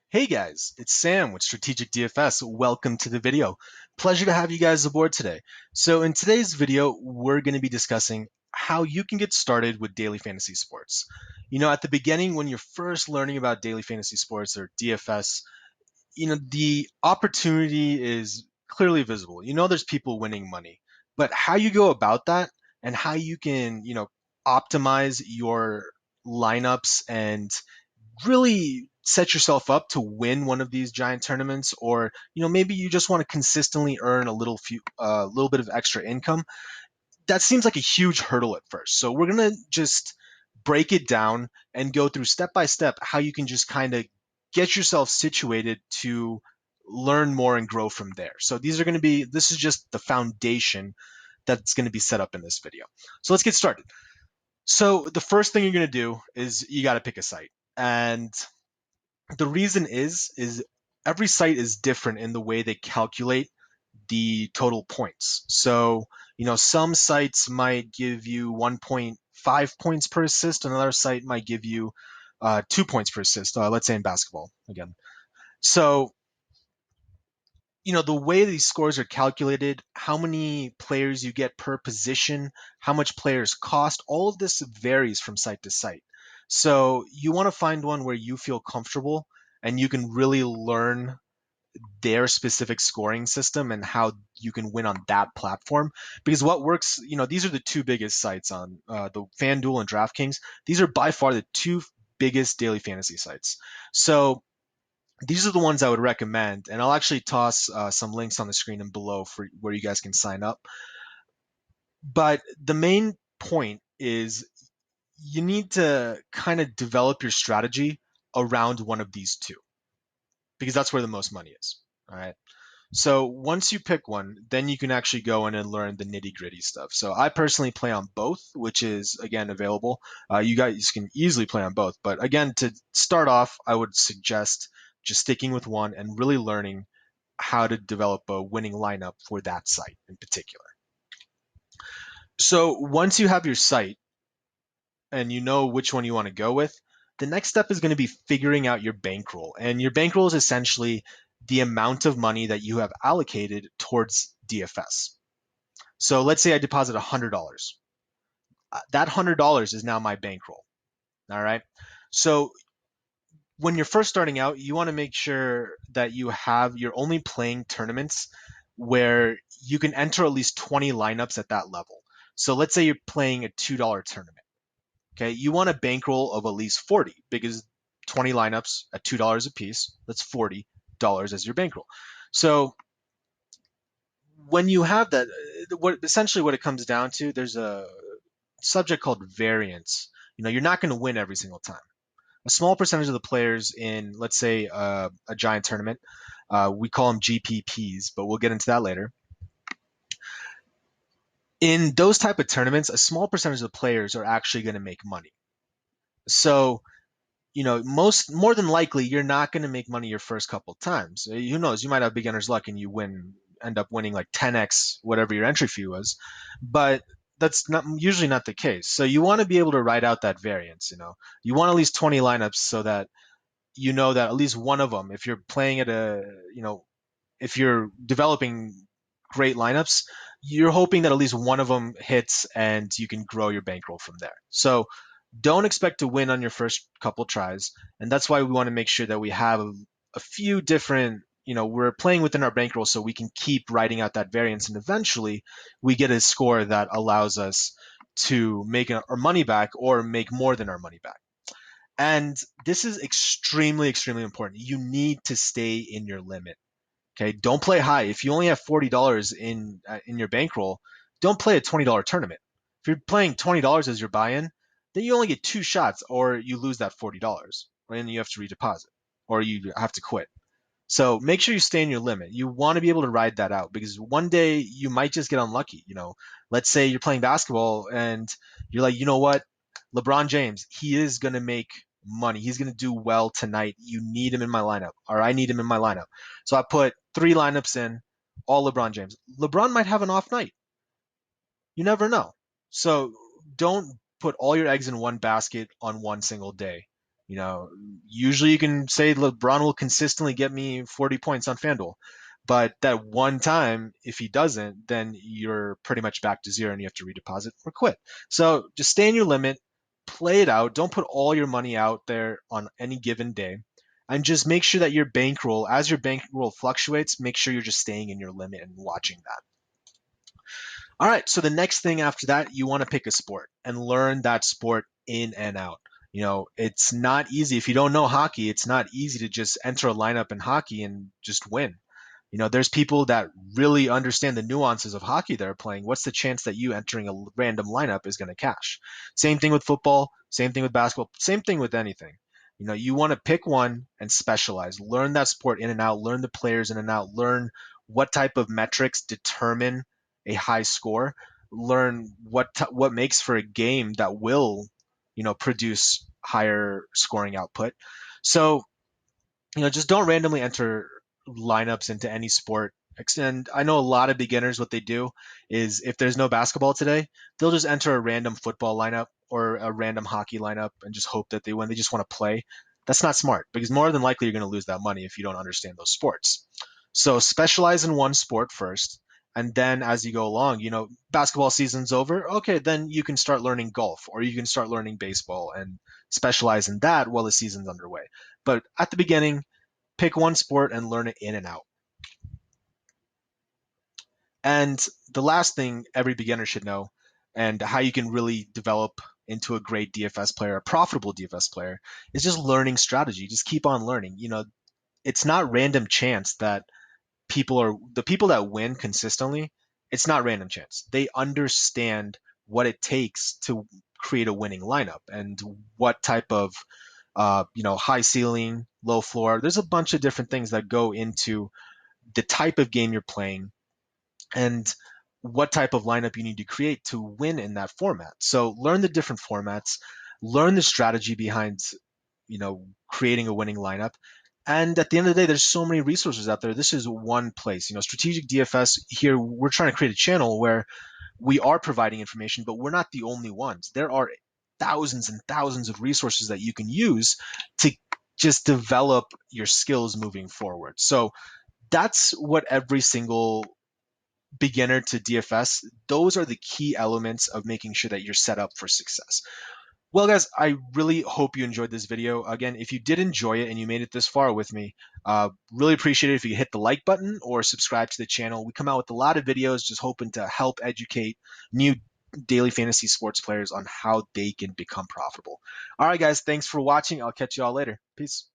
Hey guys, it's Sam with Strategic DFS. Welcome to the video. Pleasure to have you guys aboard today. So in today's video, we're going to be discussing how you can get started with daily fantasy sports. At the beginning, when you're first learning about daily fantasy sports or DFS, the opportunity is clearly visible. There's people winning money, but how you go about that and how you can, optimize your lineups and really set yourself up to win one of these giant tournaments, or maybe you just want to consistently earn a little bit of extra income. That seems like a huge hurdle at first, so we're going to just break it down and go through step by step how you can just kind of get yourself situated to learn more and grow from there. So this is just the foundation that's going to be set up in this video. So let's get started. So the first thing you're going to do is you got to pick a site. And the reason is every site is different in the way they calculate the total points. So, some sites might give you 1.5 points per assist, another site might give you 2 points per assist, let's say in basketball again. So, the way these scores are calculated, how many players you get per position, how much players cost, all of this varies from site to site. So you want to find one where you feel comfortable and you can really learn their specific scoring system and how you can win on that platform. Because what works, these are the two biggest sites on the FanDuel and DraftKings. These are by far the two biggest daily fantasy sites. So these are the ones I would recommend, and I'll actually toss some links on the screen and below for where you guys can sign up. But the main point is you need to kind of develop your strategy around one of these two because that's where the most money is. All right. So once you pick one, then you can actually go in and learn the nitty gritty stuff. So I personally play on both, which is again available. You guys can easily play on both. But again, to start off, I would suggest just sticking with one and really learning how to develop a winning lineup for that site in particular. So once you have your site and you know which one you want to go with, the next step is going to be figuring out your bankroll. And your bankroll is essentially the amount of money that you have allocated towards DFS. So let's say I deposit $100. That $100 is now my bankroll. All right. So when you're first starting out, you want to make sure that you're only playing tournaments where you can enter at least 20 lineups at that level. So let's say you're playing a $2 tournament. Okay, you want a bankroll of at least 40 because 20 lineups at $2 a piece, that's $40 as your bankroll. So when you have that, what it comes down to, there's a subject called variance. You're not going to win every single time. A small percentage of the players in, let's say, a giant tournament, we call them GPPs, but we'll get into that later. In those type of tournaments, a small percentage of the players are actually going to make money. So, more than likely, you're not going to make money your first couple of times. Who knows? You might have beginner's luck and end up winning like 10x whatever your entry fee was, but that's not usually not the case. So you want to be able to ride out that variance. You want at least 20 lineups so that you know that at least one of them, if you're playing at if you're developing great lineups, you're hoping that at least one of them hits and you can grow your bankroll from there. So don't expect to win on your first couple tries. And that's why we want to make sure that we have a few different, we're playing within our bankroll so we can keep writing out that variance. And eventually we get a score that allows us to make our money back or make more than our money back. And this is extremely, extremely important. You need to stay in your limit. Okay, don't play high. If you only have $40 in your bankroll, don't play a $20 tournament. If you're playing $20 as your buy-in, then you only get two shots, or you lose that $40, right? And you have to redeposit, or you have to quit. So make sure you stay in your limit. You want to be able to ride that out because one day you might just get unlucky. Let's say you're playing basketball and you're like, you know what, LeBron James, he is going to make money. He's going to do well tonight. You need him in my lineup, or I need him in my lineup. So I put three lineups in, all LeBron James. LeBron might have an off night. You never know. So don't put all your eggs in one basket on one single day. Usually you can say LeBron will consistently get me 40 points on FanDuel. But that one time, if he doesn't, then you're pretty much back to zero and you have to redeposit or quit. So just stay in your limit, play it out. Don't put all your money out there on any given day. And just make sure that your bankroll, as your bankroll fluctuates, make sure you're just staying in your limit and watching that. All right, so the next thing after that, you want to pick a sport and learn that sport in and out. It's not easy. If you don't know hockey, it's not easy to just enter a lineup in hockey and just win. There's people that really understand the nuances of hockey that are playing. What's the chance that you entering a random lineup is going to cash? Same thing with football, same thing with basketball, same thing with anything. You want to pick one and specialize. Learn that sport in and out, learn the players in and out, learn what type of metrics determine a high score, learn what makes for a game that will, produce higher scoring output. So just don't randomly enter lineups into any sport. And I know a lot of beginners, what they do is if there's no basketball today, they'll just enter a random football lineup or a random hockey lineup and just hope that they win. They just want to play. That's not smart because more than likely you're going to lose that money if you don't understand those sports. So specialize in one sport first. And then as you go along, basketball season's over. Okay, then you can start learning golf or you can start learning baseball and specialize in that while the season's underway. But at the beginning, pick one sport and learn it in and out. And the last thing every beginner should know, and how you can really develop into a great DFS player, a profitable DFS player, is just learning strategy. Just keep on learning. It's not random chance that the people that win consistently, it's not random chance. They understand what it takes to create a winning lineup and what type of high ceiling, low floor. There's a bunch of different things that go into the type of game you're playing and what type of lineup you need to create to win in that format. So learn the different formats, learn the strategy behind, creating a winning lineup. And at the end of the day, there's so many resources out there. This is one place. Strategic DFS here, we're trying to create a channel where we are providing information, but we're not the only ones. There are thousands and thousands of resources that you can use to just develop your skills moving forward. So that's what every single beginner to DFS, those are the key elements of making sure that you're set up for success. Well, guys, I really hope you enjoyed this video. Again, if you did enjoy it and you made it this far with me, really appreciate it if you hit the like button or subscribe to the channel. We come out with a lot of videos just hoping to help educate new daily fantasy sports players on how they can become profitable. All right, guys, thanks for watching. I'll catch you all later. Peace.